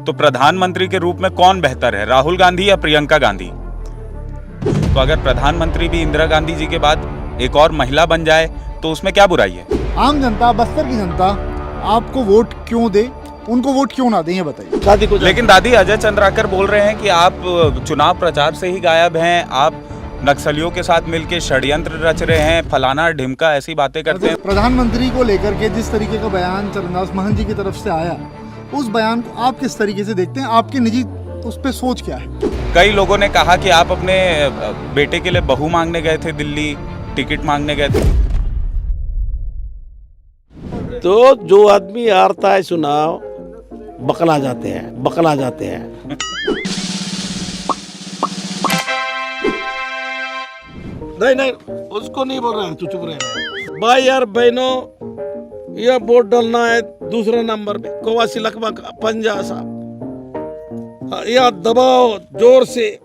तो प्रधानमंत्री के रूप में कौन बेहतर है, राहुल गांधी या प्रियंका गांधी? तो अगर प्रधानमंत्री भी इंदिरा गांधी जी के बाद एक और महिला बन जाए तो उसमें क्या बुराई है? आम जनता, बस्तर की जनता आपको वोट क्यों दे, उनको वोट क्यों ना दें, ये बताइए। लेकिन दादी, अजय चंद्राकर बोल रहे हैं कि आप चुनाव प्रचार से ही गायब हैं, आप नक्सलियों के साथ मिलकर षड्यंत्र रच रहे हैं, फलाना ढिमका ऐसी बातें करते हैं। प्रधानमंत्री को लेकर के जिस तरीके का बयान चरणदास महंत जी की तरफ से आया, उस बयान को आप किस तरीके से देखते हैं? आपकी निजी उस पर सोच क्या है? कई लोगों ने कहा कि आप अपने बेटे के लिए बहू मांगने गए थे दिल्ली, टिकट मांगने गए थे। तो जो आदमी हारता है चुनाव, बकला जाते हैं। नहीं, उसको नहीं बोल रहा है, तू चुप रहे। भाई यार बहनों, यह वोट डालना है दूसरा नंबर पे, कवासी लकबा का पंजा साहब, यह दबाओ जोर से।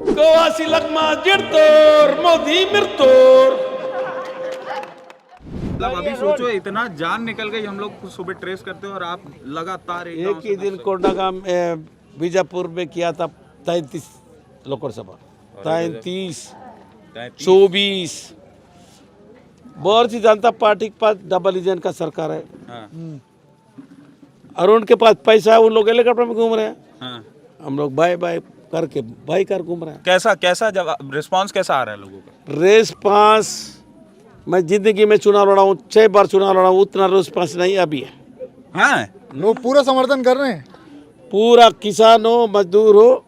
कवासी लकमा जिरतोर, मोदी मिर्तोर। मतलब अभी सोचो, इतना जान निकल गई, हम लोग सुबह ट्रेस करते हैं और आप लगातार एक ही दिन कोंडागांव बीजापुर में किया था 33 लोकसभा, 33, 24। भारतीय जनता पार्टी के पास डबल इंजन का सरकार है। हाँ। और उनके पास पैसा है, उन लोग हेलीकॉप्टर में घूम रहे हैं। हाँ। हम लोग बाय करके बाई कार घूम रहे हैं। कैसा जवाब, रिस्पांस कैसा आ रहा है लोगों का? रेस्पॉन्स, मैं जिंदगी में चुनाव लड़ा हूँ, 6 बार चुनाव लड़ा हूँ, उतना रेस्पॉन्स नहीं अभी है। हाँ, लोग पूरा समर्थन कर रहे हैं। पूरा किसान हो, मजदूर हो,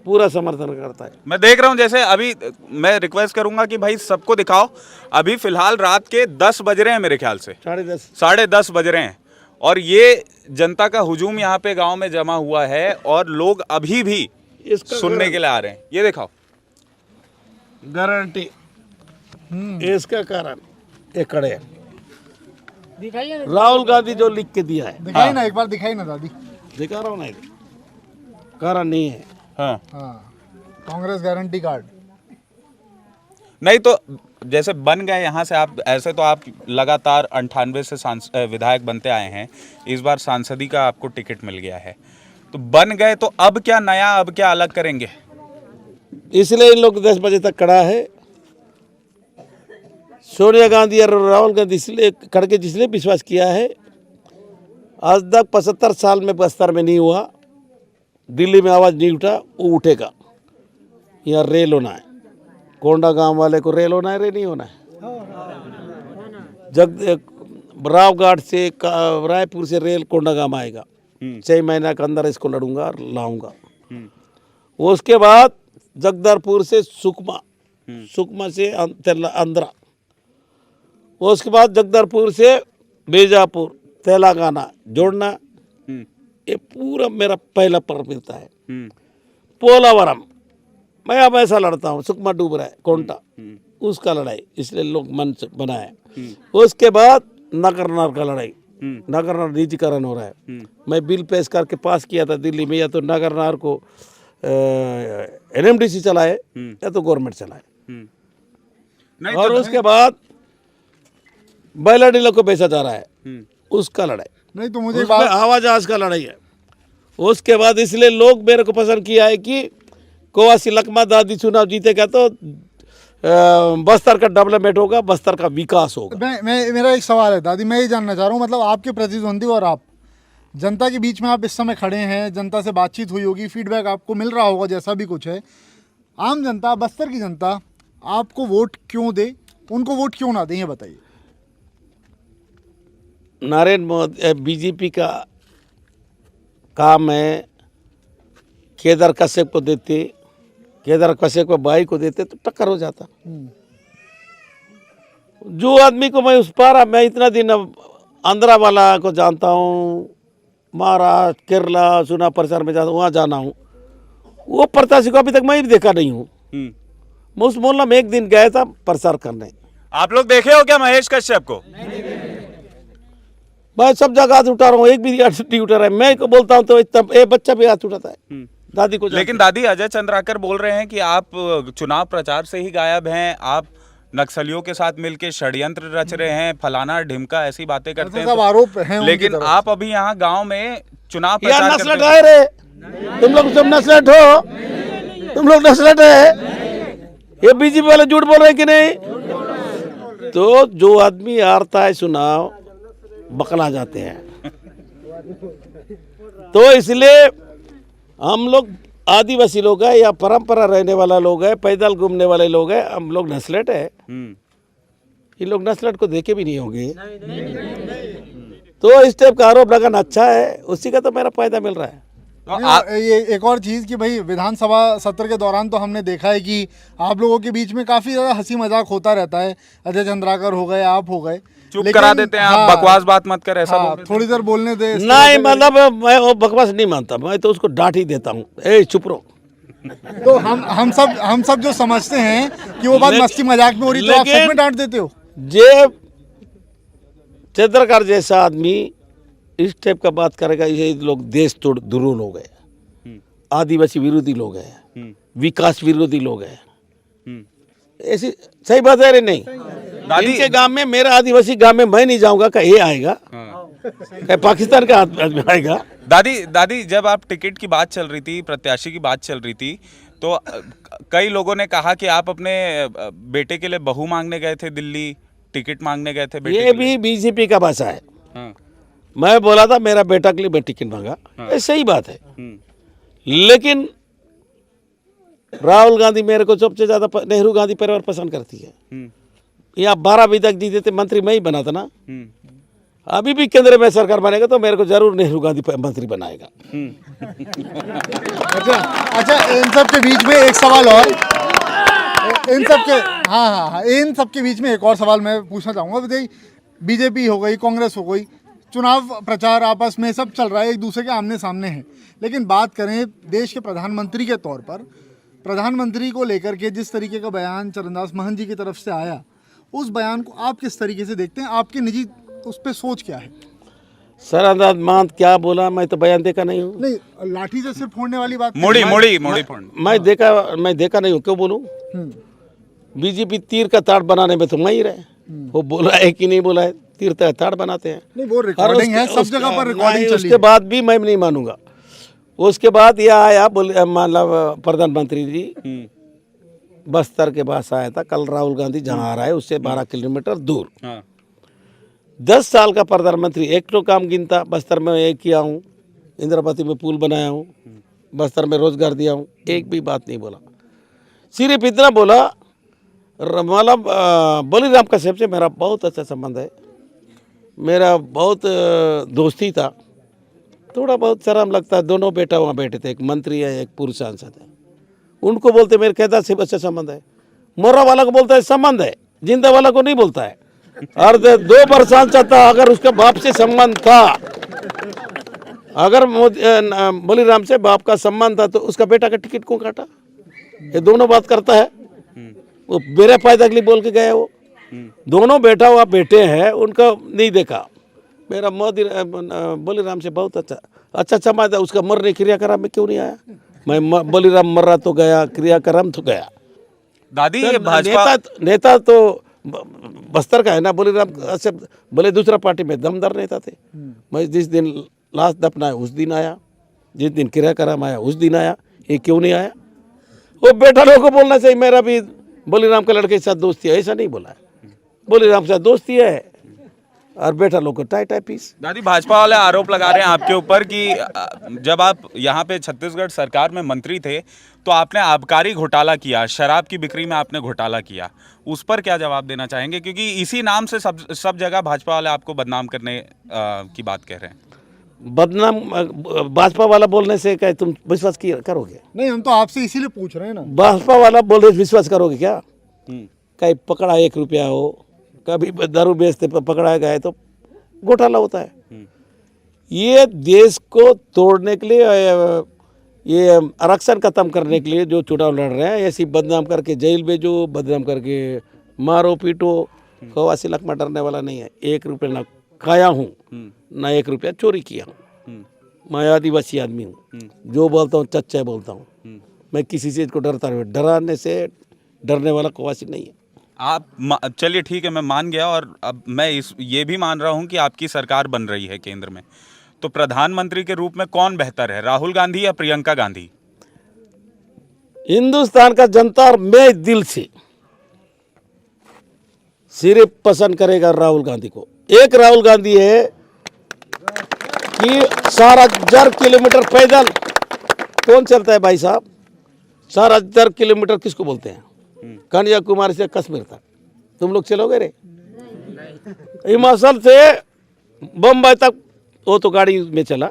पूरा समर्थन करता है। मैं देख रहा हूँ, जैसे अभी मैं रिक्वेस्ट करूंगा कि भाई सबको दिखाओ, अभी फिलहाल रात के 10 बज रहे हैं मेरे ख्याल से, 10:30 बज रहे हैं, और ये जनता का हुजूम यहाँ पे गांव में जमा हुआ है और लोग अभी भी सुनने के लिए आ रहे हैं। ये दिखाओ, गारंटी इसका कारण ये खड़े हैं। दिखाइए ना, राहुल गांधी जो लिख के दिया है, दिखाई ना, एक बार दिखाई ना दादी। दिखा रहा हूँ ना, कारण नहीं है। हाँ। हाँ, कांग्रेस गारंटी कार्ड। नहीं तो जैसे बन गए यहाँ से आप, ऐसे तो आप लगातार 98 से विधायक बनते आए हैं, इस बार सांसदी का आपको टिकट मिल गया है, तो बन गए तो अब क्या नया, अब क्या अलग करेंगे? इसलिए इन लोग 10 बजे तक खड़ा है। सोनिया गांधी और राहुल गांधी इसलिए करके जिसने विश्वास किया है, आज तक 75 साल में बस्तर में नहीं हुआ, दिल्ली में आवाज नहीं उठा, वो उठेगा। यहाँ रेल होना है, कोंडागांव वाले को रेल होना है, रेल नहीं होना है। रावघाट से रायपुर से रेल कोंडागांव आएगा, 6 महीना के अंदर इसको लड़ूंगा और लाऊंगा। उसके बाद जगदलपुर से सुकमा से आंध्रा, उसके बाद जगदलपुर से बीजापुर, तेलंगाना जोड़ना। ये पूरा मेरा पहला परमिता है। पोलावरम मैं अब ऐसा लड़ता हूँ, सुकमा डूब रहा है, कोंटा, उसका लड़ाई, इसलिए लोग मन से बनाए। उसके बाद नगरनार का लड़ाई, नगरनार निजीकरण हो रहा है। मैं बिल पेश करके पास किया था दिल्ली में, या तो नगरनार को NMDC चलाए या तो गवर्नमेंट चलाए। और उसके बाद बैलाडीला को बेचा जा रहा है, उसका लड़ाई। नहीं तो मुझे हवाई जहाज का लड़ाई है। उसके बाद इसलिए लोग मेरे को पसंद किया है कि कवासी लकमा दादी चुनाव जीतेगा तो बस्तर का डेवलपमेंट होगा, बस्तर का विकास होगा। मेरा एक सवाल है दादी, मैं ये जानना चाह रहा हूँ, मतलब आपके प्रतिद्वंदी और आप जनता के बीच में आप इस समय खड़े हैं, जनता से बातचीत हुई होगी, फीडबैक आपको मिल रहा होगा, जैसा भी कुछ है, आम जनता, बस्तर की जनता आपको वोट क्यों दे, उनको वोट क्यों ना दें, ये बताइए। नरेंद्र मोदी बीजेपी का काम है, केदार कश्यप को देते, केदार कश्यप को भाई को देते तो टक्कर हो जाता। जो आदमी को मैं उस पारा, मैं इतना दिन आंध्रा वाला को जानता हूँ, महाराष्ट्र, केरला चुनाव प्रचार में जाता, वहाँ जाना हूँ, वो प्रत्याशी को अभी तक मैं देखा नहीं हूँ। मैं उस मोहल्ला में एक दिन गया था प्रचार करने। आप लोग देखे हो क्या महेश कश्यप को? मैं सब जगह हाथ उठा रहा हूँ, एक भी नहीं उठा रहा है। मैं को बोलता हूँ तो एक बच्चा भी हाथ उठाता है, दादी को। लेकिन दादी, अजय चंद्राकर बोल रहे हैं कि आप चुनाव प्रचार से ही गायब हैं, आप नक्सलियों के साथ मिलके षड्यंत्र रच रहे हैं, फलाना ढिमका, ऐसी बातें करते हैं। सब आरोप हैं उनकी लेकिन तरफ। आप अभी यहाँ गांव में चुनाव यार प्रचार नस्लट करते आए रे, तुम लोग सब नस्लट हो, तुम लोग नस्लट है। ये बीजेपी वाले झूठ बोल रहे हैं कि नहीं? तो जो आदमी हारता है चुनाव बकला जाते हैं। तो इसलिए हम लोग आदिवासी लोग हैं या परंपरा रहने वाला लोग है, पैदल घूमने वाले लोग हैं, हम लोग नस्लट है। ये लोग नस्लट को देखे भी नहीं होंगे। तो इस टाइप का आरोप लगाना अच्छा है, उसी का तो मेरा फायदा मिल रहा है। ये एक और चीज़ कि भाई विधानसभा सत्र के दौरान तो हमने देखा है कि आप लोगों के बीच में काफ़ी ज़्यादा हंसी मजाक होता रहता है। अजय चंद्राकर हो गए, आप हो गए, चुप लेकिन करा देते हैं आप, हाँ, बकवास बात मत कर, ऐसा हाँ, बोल देते थोड़ी देर बोलने दे। नहीं मतलब मैं वो बकवास नहीं मानता, मैं तो उसको डांट ही देता हूँ, ए चुप रहो। तो हम सब जो समझते हैं कि वो बात मस्ती मजाक में हो रही, तो आप सच में डांट देते हो? जे चंद्रकार जैसा आदमी इस टाइप का बात करेगा, ये लोग देश तोड़ ध्रुव लोग हैं, आदिवासी विरोधी लोग हैं, विकास विरोधी लोग हैं। ऐसी सही बात है रे नहीं? इनके गांव में, मेरा आदिवासी गांव में मैं नहीं जाऊंगा, क्या ये आएगा? क्या पाकिस्तान का आदमी आएगा? दादी जब आप टिकट की बात चल रही थी, प्रत्याशी की बात चल रही थी, तो कई लोगों ने कहा कि आप अपने बेटे के लिए बहू मांगने गए थे दिल्ली, टिकट मांगने गए थे बेटे ये के लिए। भी बीजेपी का भाषा है। हाँ। मैं बोला था मेरा बेटा के लिए मैं टिकट मांगा, ये सही बात है। लेकिन राहुल गांधी मेरे को सबसे ज्यादा नेहरू गांधी परिवार पसंद करती है। यहाँ 12 अभी तक जीते थे, मंत्री मैं ही बना था ना। अभी भी केंद्र में सरकार बनेगा तो मेरे को जरूर नेहरू गांधी मंत्री बनाएगा। अच्छा, इन सब के बीच में एक सवाल और, इन सब के हाँ, इन सब के बीच में एक और सवाल मैं पूछना चाहूँगा। बताइए, बीजेपी हो गई, कांग्रेस हो गई, चुनाव प्रचार आपस में सब चल रहा है, एक दूसरे के आमने सामने है। लेकिन बात करें देश के प्रधानमंत्री के तौर पर, प्रधानमंत्री को लेकर के जिस तरीके का बयान चरणदास महंत जी की तरफ से आया, उस बयान को आप किस तरीके से देखते हैं? आपकी निजी उस पर सोच क्या है? चरणदास महंत क्या बोला, मैं तो बयान देखा नहीं हूँ। नहीं, लाठी से सिर्फ फोड़ने वाली बात मोड़ी मैं देखा नहीं हूँ, क्यों बोलूँ? बीजेपी तीर का ताड़ बनाने में तो मैं ही रहे, वो बोला है कि नहीं बोला है, तीर का ताड़ बनाते हैं। नहीं, वो रिकॉर्डिंग है, सब जगह पर रिकॉर्डिंग चली है। उसके बाद भी मैं नहीं मानूंगा। उसके बाद यह आया, बोले मतलब प्रधानमंत्री जी बस्तर के पास आया था कल, राहुल गांधी जहाँ आ रहा है उससे 12 किलोमीटर दूर। 10 साल का प्रधानमंत्री एक तो काम गिनता, बस्तर में एक किया हूँ, इंद्रावती में पुल बनाया हूँ, बस्तर में रोजगार दिया हूँ, एक भी बात नहीं बोला। सिर्फ इतना बोला, मतलब बलिराम कश्यप से मेरा बहुत अच्छा संबंध है, मेरा बहुत दोस्ती था, थोड़ा बहुत शर्म लगता है। दोनों बेटा वहाँ बैठे थे, एक मंत्री है एक पूर्व सांसद है, उनको बोलते मेरे कहता से अच्छा संबंध है। मरा वाला को बोलता है संबंध है, जिंदा वाला को नहीं बोलता है। और 2 बार सांसद था, अगर उसके बाप से संबंध था, अगर बलिराम से बाप का संबंध था तो उसका बेटा का टिकट क्यों काटा? ये दोनों बात करता है, वो मेरे फायदा के लिए बोल के गया। वो दोनों बेटा हुआ बेटे हैं, उनका नहीं देखा। मेरा मोदी बलिराम से बहुत अच्छा समाज है। उसका मरने क्रियाक्रम में क्यों नहीं आया? मैं बलिराम मर रहा तो गया, क्रियाक्रम तो गया। दादी ये भाजपा नेता तो बस्तर का है ना, बलिराम से भले दूसरा पार्टी में दमदार नेता थे। मैं जिस दिन लाश दफनाया उस दिन आया, जिस दिन क्रियाक्रम आया उस दिन आया, ये क्यों नहीं आया? वो बेटा लोगों को बोलना चाहिए मेरा भी बलिराम के लड़के के साथ दोस्ती है, ऐसा नहीं बोला है। बलिराम के साथ दोस्ती है और बेटा लोग को टाई पीस। दादी भाजपा वाले आरोप लगा रहे हैं आपके ऊपर कि जब आप यहाँ पे छत्तीसगढ़ सरकार में मंत्री थे तो आपने आबकारी घोटाला किया, शराब की बिक्री में आपने घोटाला किया, उस पर क्या जवाब देना चाहेंगे? क्योंकि इसी नाम से सब जगह भाजपा वाले आपको बदनाम करने की बात कह रहे हैं। बदनाम भाजपा वाला बोलने से क्या तुम विश्वास करोगे? नहीं, हम तो आपसे इसीलिए पूछ रहे हैं ना। भाजपा वाला बोल रहे विश्वास करोगे क्या? कहीं पकड़ा 1 रुपया हो, कभी दारू बेचते पकड़ा गया तो घोटाला होता है। ये देश को तोड़ने के लिए, ये आरक्षण खत्म करने के लिए जो चुनाव लड़ रहे हैं, ऐसी बदनाम करके जेल भेजो, बदनाम करके मारो पीटो, कवासी लाख में डरने वाला नहीं है। 1 रुपया ना खाया हूँ ना 1 रुपया चोरी किया हूँ। मैं आदिवासी आदमी हूँ, जो बोलता हूँ सच्चा बोलता हूँ। मैं किसी चीज़ को डरता नहीं, डराने से डरने वाला कवासी नहीं है। आप चलिए ठीक है, मैं मान गया, और अब मैं ये भी मान रहा हूं कि आपकी सरकार बन रही है केंद्र में, तो प्रधानमंत्री के रूप में कौन बेहतर है, राहुल गांधी या प्रियंका गांधी? हिंदुस्तान का जनता और मैं दिल से सिर्फ पसंद करेगा राहुल गांधी को। एक राहुल गांधी है कि 4,000 किलोमीटर पैदल कौन चलता है भाई साहब? 4,000 किलोमीटर किसको बोलते हैं? कन्याकुमारी से कश्मीर तक तुम लोग चलोगे रे? हिमाचल से बम्बई तक वो तो गाड़ी में चला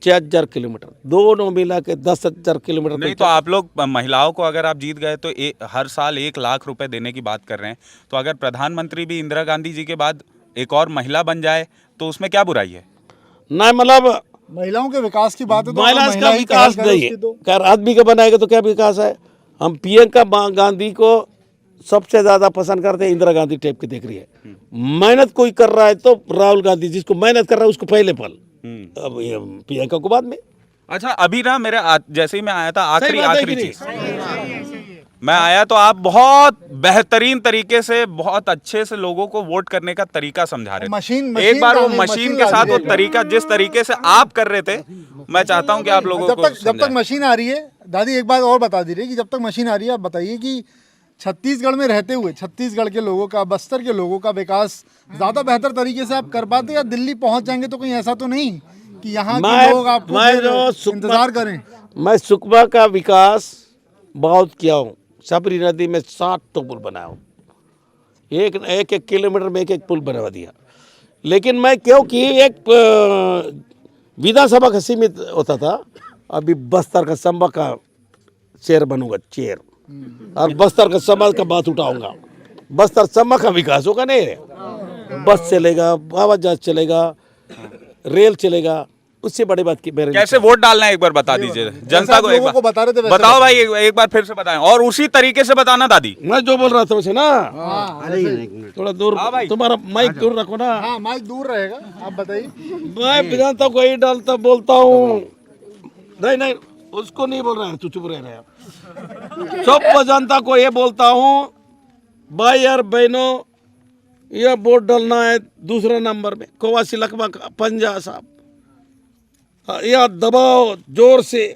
6,000 किलोमीटर, दोनों मिला के 10,000 किलोमीटर। नहीं तो आप लोग महिलाओं को अगर आप जीत गए तो हर साल 1 लाख रुपए देने की बात कर रहे हैं, तो अगर प्रधानमंत्री भी इंदिरा गांधी जी के बाद एक और महिला बन जाए तो उसमें क्या बुराई है? नहीं मतलब महिलाओं के विकास की बात है तो महिला का विकास नहीं है, खैर आदमी का बनाएगा तो क्या विकास है? हम प्रियंका गांधी को सबसे ज्यादा पसंद करते हैं, इंदिरा गांधी टाइप की देख रही है। मेहनत कोई कर रहा है तो राहुल गांधी, जिसको मेहनत कर रहा है उसको पहले पल, अब ये प्रियंका को बाद में। अच्छा, अभी ना मेरे जैसे ही मैं आया था, आखिरी चीज मैं आया तो आप बहुत बेहतरीन तरीके से, बहुत अच्छे से लोगों को वोट करने का तरीका समझा रहे थे। मशीन एक बार वो डालनी, मशीन के साथ वो तरीका, जिस तरीके से आप कर रहे थे, मैं चाहता हूं कि आप लोगों को जब तक मशीन आ रही है, दादी एक बात और बता दी रही कि जब तक मशीन आ रही है, आप बताइए कि छत्तीसगढ़ में रहते हुए छत्तीसगढ़ के लोगों का, बस्तर के लोगों का विकास ज्यादा बेहतर तरीके से आप कर पाते, या दिल्ली पहुंच जाएंगे तो कहीं ऐसा तो नहीं कि यहाँ के लोग आपको इंतजार करें? मैं सुकमा का विकास बहुत किया हूँ, सबरी नदी में 7 तो पुल बनाया हूँ, एक किलोमीटर में एक पुल बनवा दिया। लेकिन मैं क्योंकि एक विधानसभा का सीमित होता था, अभी बस्तर का संभा का चेयर बनूंगा, चेयर, और बस्तर का समाज का बात उठाऊंगा। बस्तर संभा का विकास होगा नहीं, बस चलेगा, हवाई जहाज चलेगा, रेल चलेगा, उससे बड़ी बात की मेरे। कैसे वोट डालना है एक बार बता दीजिए जनता को, एक बार बता रहे थे, बताओ भाई, एक बार फिर से बताएं, और उसी तरीके से बताना दादी। मैं जो बोल रहा था वैसे ना, थोड़ा दूर, तुम्हारा माइक दूर रखो ना। हाँ, माइक दूर रहेगा, आप बताइए। मैं जनता को ही डालता बोलता हूँ, नहीं उसको नहीं बोल रहा है, तू चुप रह रहा है। सब जनता को ये बोलता हूँ, भाई यार बहनों, ये वोट डालना है दूसरा नंबर में, कवासी लकमा का पंजा साहब, या दबाओ जोर से,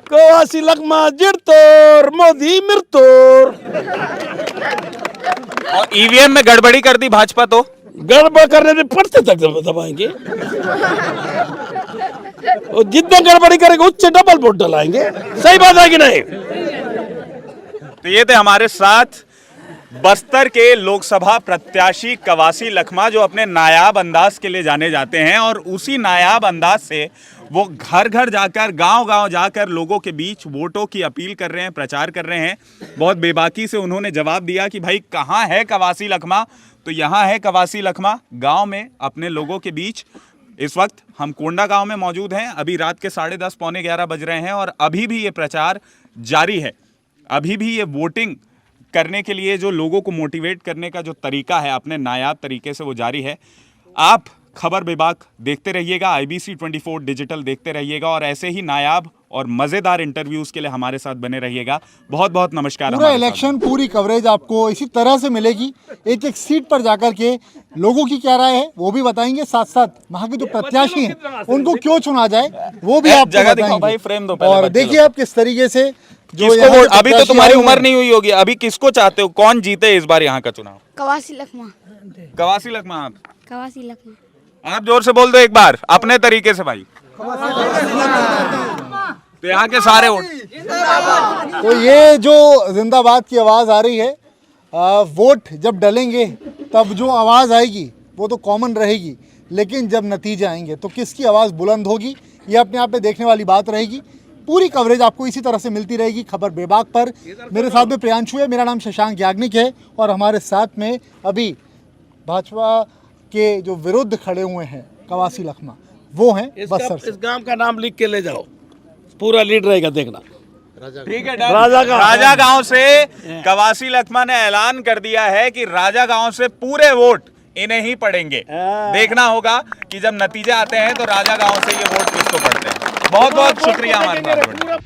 कवासी लकमा जिरतोर, मोदी मिरतोर। और ईवीएम में गड़बड़ी कर दी भाजपा तो गड़बड़ करने से पड़ते तक दबाएंगे, और जितना गड़बड़ी करेंगे उससे डबल वोट डलाएंगे। सही बात है कि नहीं? तो ये थे हमारे साथ बस्तर के लोकसभा प्रत्याशी कवासी लखमा, जो अपने नायाब अंदाज के लिए जाने जाते हैं, और उसी नायाब अंदाज से वो घर घर जाकर, गांव गांव जाकर लोगों के बीच वोटों की अपील कर रहे हैं, प्रचार कर रहे हैं। बहुत बेबाकी से उन्होंने जवाब दिया कि भाई कहाँ है कवासी लखमा, तो यहाँ है कवासी लखमा, गांव में अपने लोगों के बीच। इस वक्त हम कोंडा गांव में मौजूद हैं, अभी रात के 10:30 पौने 11 बज रहे हैं, और अभी भी ये प्रचार जारी है, अभी भी ये वोटिंग करने के लिए जो लोगों को मोटिवेट करने का जो तरीका है अपने नायाब तरीके से, वो जारी है। आप खबर विभाग देखते रहिएगा, IBC 24 डिजिटल देखते रहिएगा, और ऐसे ही नायाब और मज़ेदार इंटरव्यूज के लिए हमारे साथ बने रहिएगा। बहुत बहुत नमस्कार। पूरा इलेक्शन, पूरी कवरेज आपको इसी तरह से मिलेगी, एक एक सीट पर जाकर के लोगों की क्या राय है वो भी बताएंगे, साथ साथ वहाँ के जो प्रत्याशी हैं उनको क्यों चुना जाए वो भी आप जगह दिखाओ भाई, फ्रेम दो पहले, और देखिए आप किस तरीके से किसको वोट, अभी तो तुम्हारी उम्र नहीं हुई होगी, अभी किसको चाहते हो, कौन जीते इस बार यहाँ का चुनाव? कवासी लखमा। कवासी लखमा। आप कवासी लखमा। आप जोर से बोल दो एक बार अपने तरीके से भाई, तो यहाँ के सारे वोट। तो ये जो जिंदाबाद की आवाज़ आ रही है, वोट जब डलेंगे तब जो आवाज़ आएगी वो तो कॉमन रहेगी, लेकिन जब नतीजे आएंगे तो किसकी आवाज़ बुलंद होगी, ये अपने आप में देखने वाली बात रहेगी। पूरी कवरेज आपको इसी तरह से मिलती रहेगी खबर बेबाक पर। मेरे साथ में प्रियांशु है, मेरा नाम शशांक याग्निक है, और हमारे साथ में अभी भाजपा के जो विरुद्ध खड़े हुए हैं कवासी लखमा, वो हैं बस्तर से। इस गांव का नाम लिख के ले जाओ, पूरा लीड रहेगा, देखना। ठीक है, राजा गांव से कवासी लखमा ने ऐलान कर दिया है कि राजा गांव से पूरे वोट इन्हें ही पड़ेंगे। देखना होगा कि जब नतीजे आते हैं तो राजा गांव से ये वोट किसको पड़ते हैं। बहुत बहुत शुक्रिया हमारे साथ जुड़ने का।